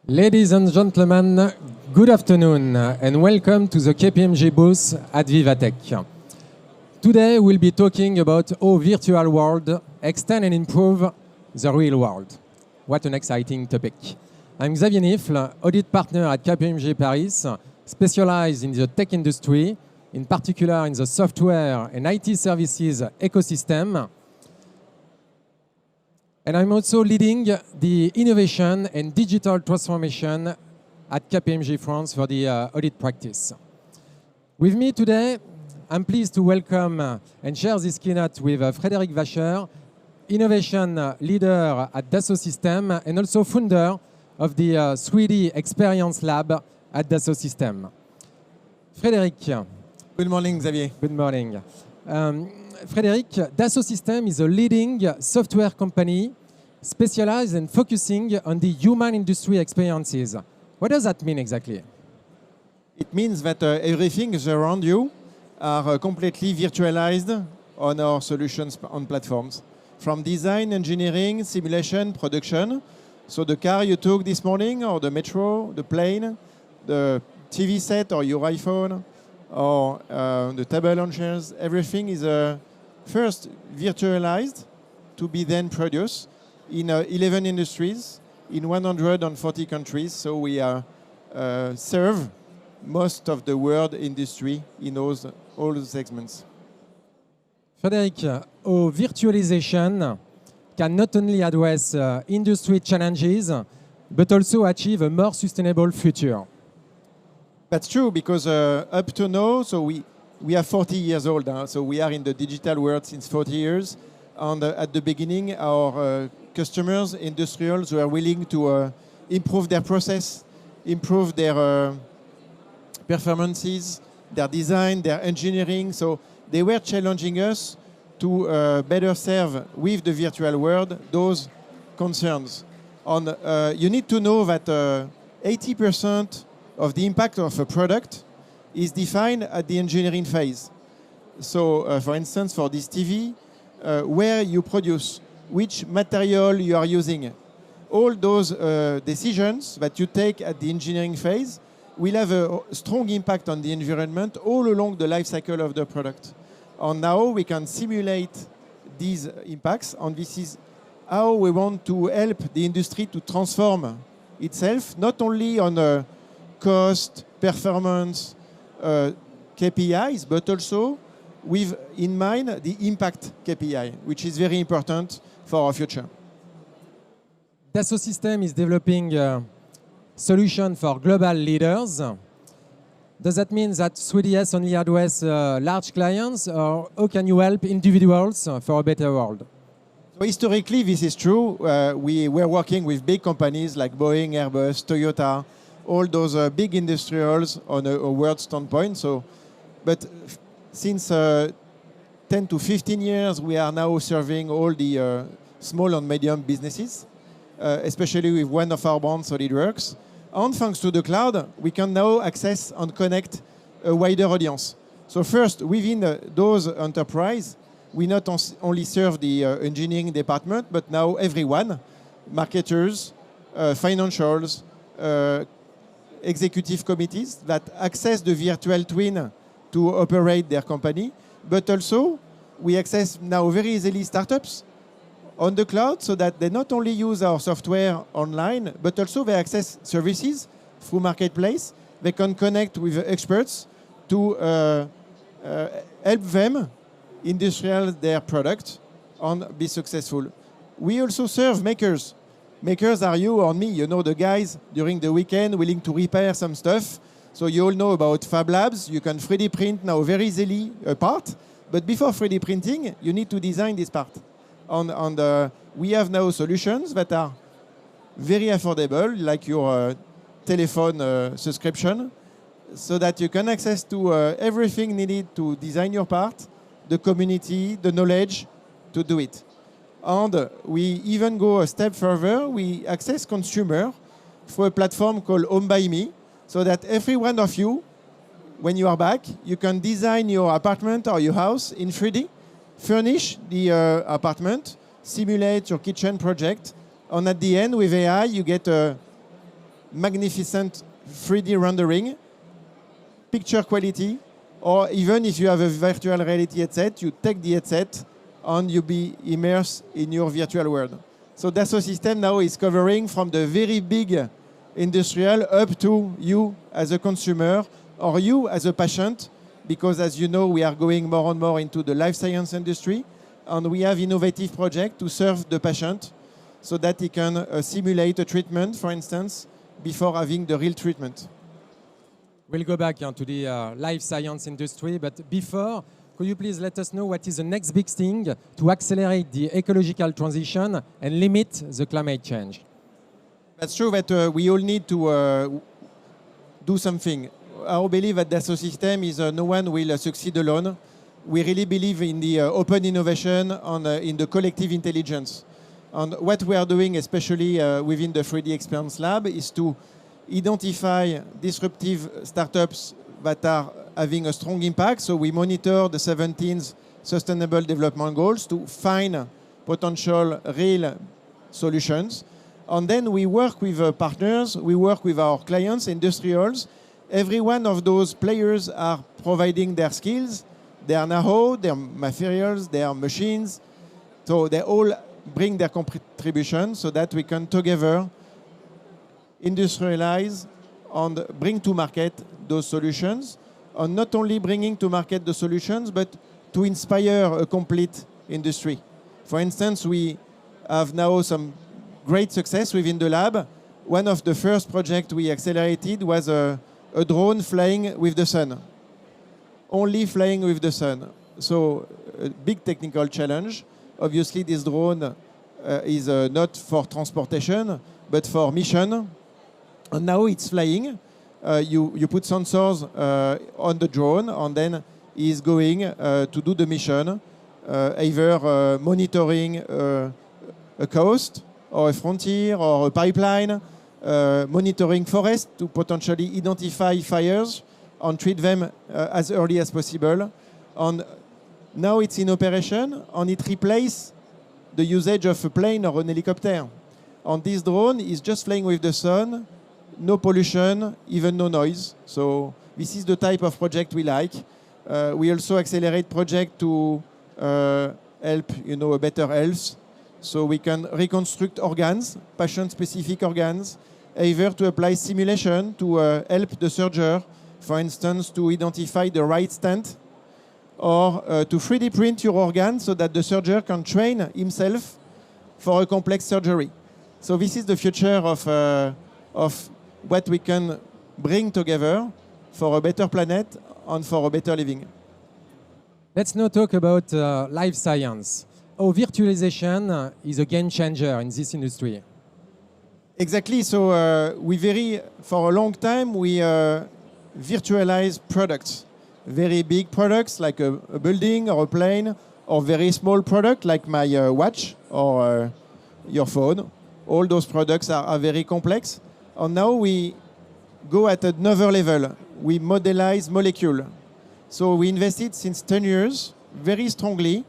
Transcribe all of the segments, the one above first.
Ladies and gentlemen, good afternoon and welcome to the KPMG booth at Vivatech. Today we'll be talking about how virtual world extend and improve the real world. What an exciting topic. I'm Xavier Nifle, audit partner at KPMG Paris, specialized in the tech industry, in particular in the software and IT services ecosystem. And I'm also leading the innovation and digital transformation at KPMG France for the audit practice. With me today, I'm pleased to welcome and share this keynote with Frédéric Vacher, innovation leader at Dassault Systèmes and also founder of the 3D Experience Lab at Dassault Systèmes. Frédéric. Good morning, Xavier. Good morning. Frédéric, Dassault Systèmes is a leading software company specialized in focusing on the human industry experiences. What does that mean exactly? It means that everything around you are completely virtualized on our solutions on platforms. From design, engineering, simulation, production. So the car you took this morning, or the metro, the plane, the TV set or your iPhone, or the table and chairs, everything is first virtualized to be then produced in 11 industries in 140 countries. So we serve most of the world industry in all those segments. Frédéric, our virtualization can not only address industry challenges, but also achieve a more sustainable future. That's true, because up to now, so we are 40 years old, so we are in the digital world since 40 years. And at the beginning, our customers, industrials, were willing to improve their process, improve their performances, their design, their engineering. So they were challenging us to better serve with the virtual world those concerns. And you need to know that 80% of the impact of a product is defined at the engineering phase. So, for instance, for this TV, where you produce, which material you are using, all those decisions that you take at the engineering phase will have a strong impact on the environment all along the life cycle of the product. And now we can simulate these impacts, and this is how we want to help the industry to transform itself, not only on cost, performance, KPIs, but also with in mind the impact KPI, which is very important for our future. Dassault Systèmes is developing a solution for global leaders. Does that mean that 3DS only address large clients, or how can you help individuals for a better world? So historically, this is true. We were working with big companies like Boeing, Airbus, Toyota, all those big industrials on a world standpoint. So, but since 10 to 15 years, we are now serving all the small and medium businesses, especially with one of our brands, SolidWorks. And thanks to the cloud, we can now access and connect a wider audience. So first, within those enterprises, we not only serve the engineering department, but now everyone, marketers, financials, executive committees that access the virtual twin to operate their company. But also, we access now very easily startups on the cloud, so that they not only use our software online, but also they access services through Marketplace. They can connect with experts to help them industrialize their product and be successful. We also serve makers. Makers are you or me, you know, the guys during the weekend willing to repair some stuff. So you all know about Fab Labs. You can 3D print now very easily a part. But before 3D printing, you need to design this part. And we have now solutions that are very affordable, like your telephone subscription, so that you can access to everything needed to design your part, the community, the knowledge to do it. And we even go a step further. We access consumer through a platform called Home by Me, so that every one of you, when you are back, you can design your apartment or your house in 3D, furnish the apartment, simulate your kitchen project, and at the end, with AI, you get magnificent 3D rendering, picture quality, or even if you have a virtual reality headset, you take the headset and you be immersed in your virtual world. So Dassault Systèmes now is covering from the very big industrial up to you as a consumer or you as a patient, because as you know, we are going more and more into the life science industry, and we have innovative projects to serve the patient so that he can simulate a treatment, for instance, before having the real treatment. We'll go back to the life science industry, but before, could you please let us know what is the next big thing to accelerate the ecological transition and limit the climate change? That's true that we all need to do something. Our belief at Dassault Systèmes is no one will succeed alone. We really believe in the open innovation and in the collective intelligence. And what we are doing, especially within the 3D Experience Lab, is to identify disruptive startups that are having a strong impact. So we monitor the 17th Sustainable Development Goals to find potential real solutions. And then we work with partners, we work with our clients, industrials. Every one of those players are providing their skills, their know-how, their materials, their machines. So they all bring their contribution so that we can together industrialize and bring to market those solutions. And not only bringing to market the solutions, but to inspire a complete industry. For instance, we have now some great success within the lab. One of the first projects we accelerated was a drone flying with the sun. Only flying with the sun. So a big technical challenge. Obviously, this drone is not for transportation, but for mission. And now it's flying. You put sensors on the drone, and then it's going to do the mission, either monitoring a coast, or a frontier, or a pipeline, monitoring forest to potentially identify fires and treat them as early as possible. And now it's in operation, and it replaces the usage of a plane or an helicopter. And this drone is just flying with the sun, no pollution, even no noise. So this is the type of project we like. We also accelerate projects to help, a better health. So we can reconstruct organs, patient-specific organs, either to apply simulation to help the surgeon, for instance, to identify the right stent, or to 3D print your organ so that the surgeon can train himself for a complex surgery. So this is the future of what we can bring together for a better planet and for a better living. Let's now talk about life science. How virtualization is a game changer in this industry. Exactly. So for a long time, we virtualize products. Very big products like a building or a plane, or very small product like my watch or your phone. All those products are very complex. And now we go at another level. We modelize molecule. So we invested since 10 years very strongly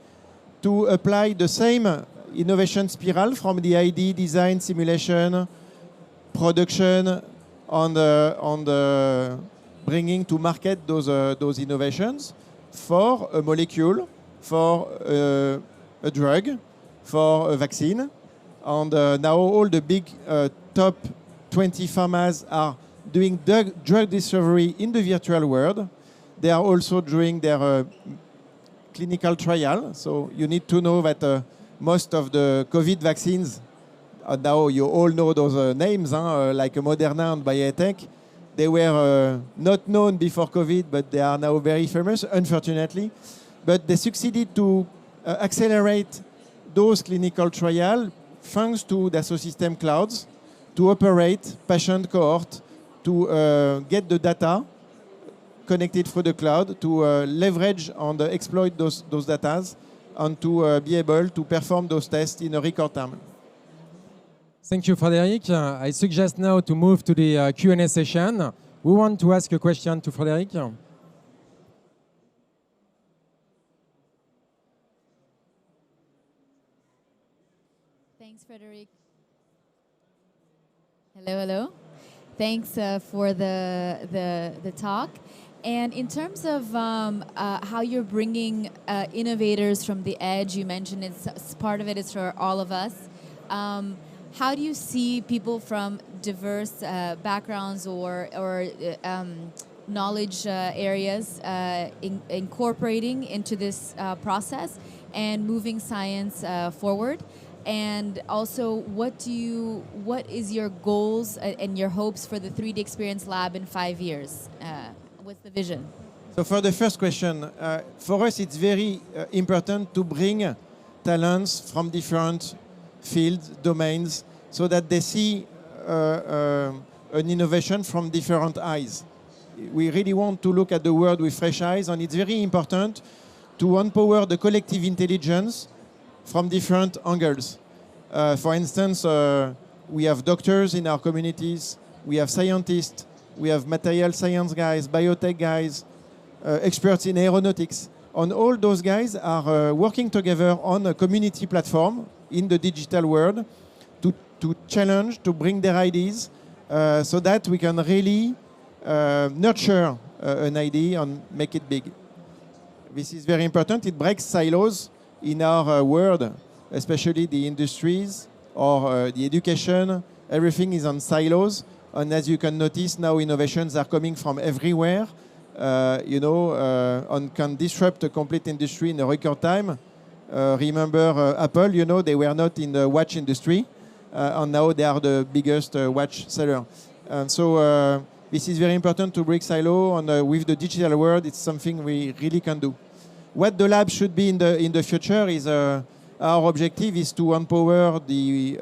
to apply the same innovation spiral from the ID, design, simulation, production, on bringing to market those innovations for a molecule, for a drug, for a vaccine. And now all the big top 20 pharmas are doing drug discovery in the virtual world. They are also doing their clinical trial. So you need to know that most of the COVID vaccines, now you all know those names, like Moderna and BioNTech. They were not known before COVID, but they are now very famous, unfortunately. But they succeeded to accelerate those clinical trials thanks to Dassault Systèmes clouds, to operate patient cohort, to get the data connected through the cloud, to leverage and exploit those data, and to be able to perform those tests in a record time. Thank you, Frédéric. I suggest now to move to the Q&A session. We want to ask a question to Frédéric. Thanks, Frédéric. Hello, hello. Thanks for the talk. And in terms of how you're bringing innovators from the edge, you mentioned part of it is for all of us. How do you see people from diverse backgrounds or knowledge areas incorporating into this process and moving science forward? And also, what is your goals and your hopes for the 3D Experience Lab in 5 years? What's the vision? So for the first question, for us it's very important to bring talents from different fields, domains, so that they see an innovation from different eyes. We really want to look at the world with fresh eyes, and it's very important to empower the collective intelligence from different angles. For instance, we have doctors in our communities, we have scientists, we have material science guys, biotech guys, experts in aeronautics. And all those guys are working together on a community platform in the digital world to challenge, to bring their ideas, so that we can really nurture an idea and make it big. This is very important. It breaks silos in our world, especially the industries or the education. Everything is on silos. And as you can notice, now innovations are coming from everywhere, and can disrupt a complete industry in a record time. Remember Apple, they were not in the watch industry, and now they are the biggest watch seller. And so this is very important to break silo, and with the digital world, it's something we really can do. What the lab should be in the future is our objective is to empower the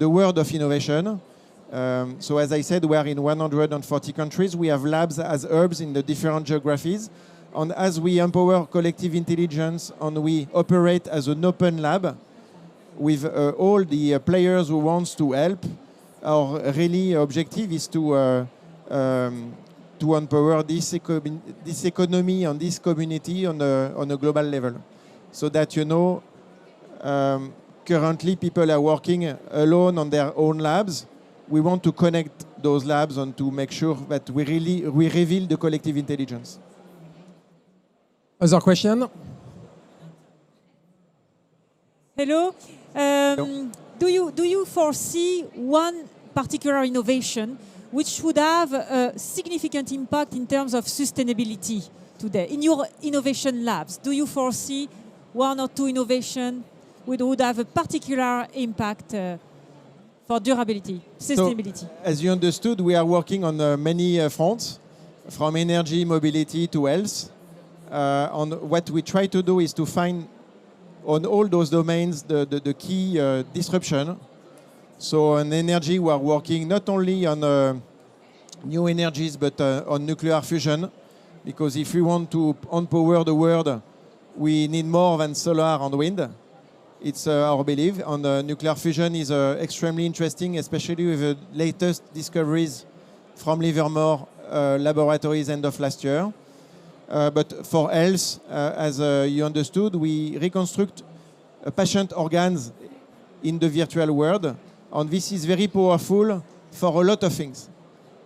world of innovation. So as I said, we are in 140 countries. We have labs as hubs in the different geographies. And as we empower collective intelligence and we operate as an open lab with all the players who wants to help, our really objective is to empower this economy and this community on a global level. So that, currently people are working alone on their own labs. We want to connect those labs and to make sure that we reveal the collective intelligence. Other question? Hello. Do you foresee one particular innovation which would have a significant impact in terms of sustainability today? In your innovation labs, do you foresee one or two innovations which would have a particular impact for durability, sustainability? So, as you understood, we are working on many fronts, from energy, mobility to health. And what we try to do is to find on all those domains the key disruption. So in energy, we are working not only on new energies, but on nuclear fusion, because if we want to empower the world, we need more than solar and wind. It's our belief. And nuclear fusion is extremely interesting, especially with the latest discoveries from Livermore laboratories end of last year. But for health, as you understood, we reconstruct patient organs in the virtual world. And this is very powerful for a lot of things.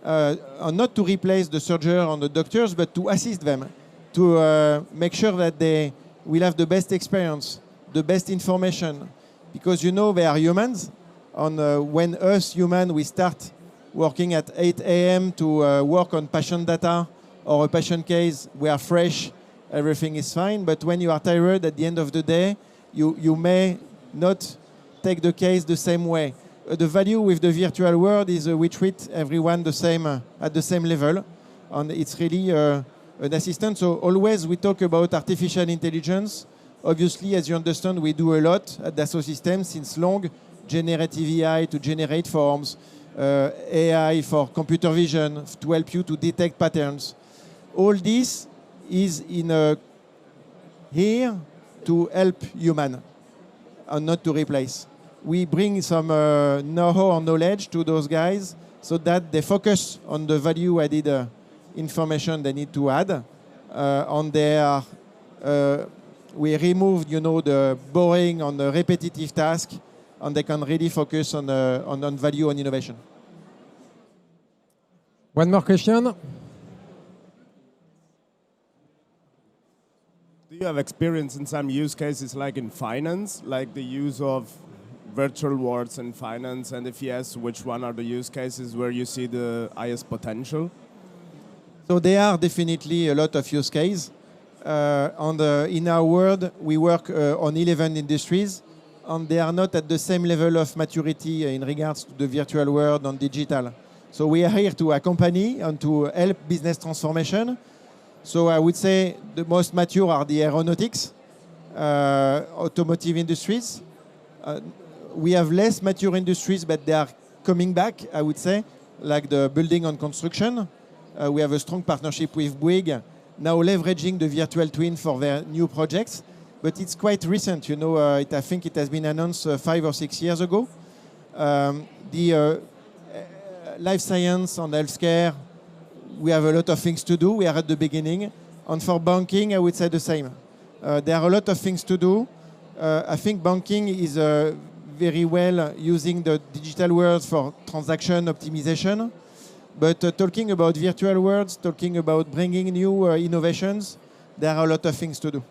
And not to replace the surgeon and the doctors, but to assist them, to make sure that they will have the best experience, the best information. Because they are humans. And when us humans, we start working at 8 a.m. to work on patient data or a patient case, we are fresh, everything is fine. But when you are tired at the end of the day, you may not take the case the same way. The value with the virtual world is we treat everyone the same at the same level, and it's really an assistant. So always we talk about artificial intelligence. Obviously, as you understand, we do a lot at Dassault Systèmes since long, generative AI to generate forms, AI for computer vision to help you to detect patterns. All this is here to help human and not to replace. We bring some know-how and knowledge to those guys so that they focus on the value-added information they need to add. We remove, the boring and the repetitive task, and they can really focus on value and innovation. One more question. Do you have experience in some use cases like in finance, like the use of virtual worlds in finance? And if yes, which one are the use cases where you see the highest potential? So there are definitely a lot of use cases. In our world, we work on 11 industries, and they are not at the same level of maturity in regards to the virtual world and digital. So we are here to accompany and to help business transformation. So I would say the most mature are the aeronautics, automotive industries. We have less mature industries, but they are coming back, I would say, like the building and construction. We have a strong partnership with Bouygues, now leveraging the virtual twin for their new projects. But it's quite recent, you know, I think it has been announced 5 or 6 years ago. The life science and healthcare, we have a lot of things to do. We are at the beginning. And for banking, I would say the same. There are a lot of things to do. I think banking is very well using the digital world for transaction optimization. But talking about virtual worlds, talking about bringing new innovations, there are a lot of things to do.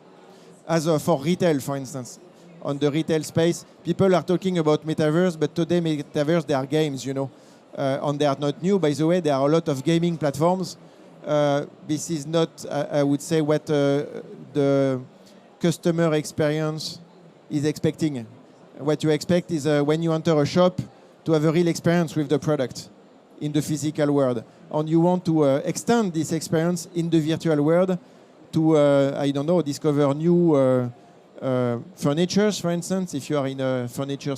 As for retail, for instance, on the retail space, people are talking about metaverse, but today metaverse, there are games, you know, and they are not new. By the way, there are a lot of gaming platforms. This is not, I would say, what the customer experience is expecting. What you expect is when you enter a shop to have a real experience with the product in the physical world. And you want to extend this experience in the virtual world to, I don't know, discover new furnitures, for instance, if you are in a furniture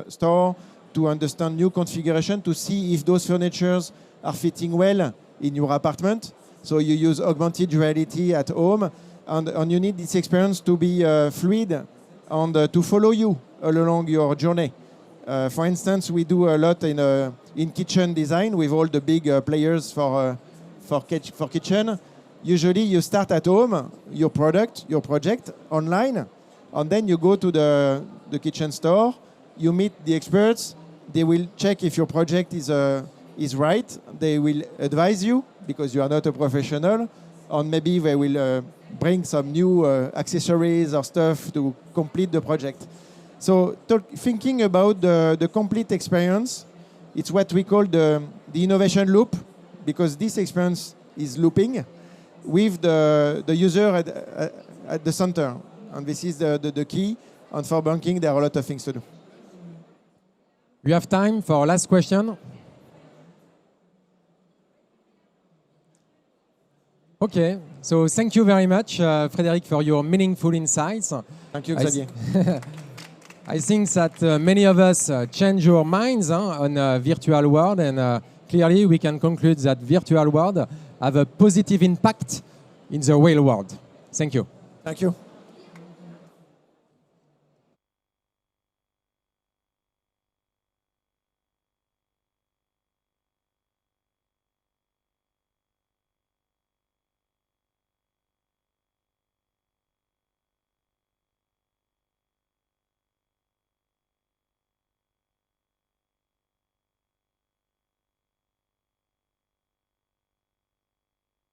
store, to understand new configuration, to see if those furnitures are fitting well in your apartment. So you use augmented reality at home, and you need this experience to be fluid and to follow you all along your journey. For instance, we do a lot in kitchen design with all the big players for kitchen. Usually you start at home, your project online, and then you go to the kitchen store, you meet the experts, they will check if your project is right, they will advise you because you are not a professional, and maybe they will bring some new accessories or stuff to complete the project. So thinking about the complete experience, it's what we call the innovation loop, because this experience is looping with the user at the center. And this is the key. And for banking, there are a lot of things to do. We have time for our last question. Okay, so thank you very much, Frédéric, for your meaningful insights. Thank you, Xavier. I think that many of us change our minds on virtual world, and clearly we can conclude that virtual world have a positive impact in the real world. Thank you. Thank you.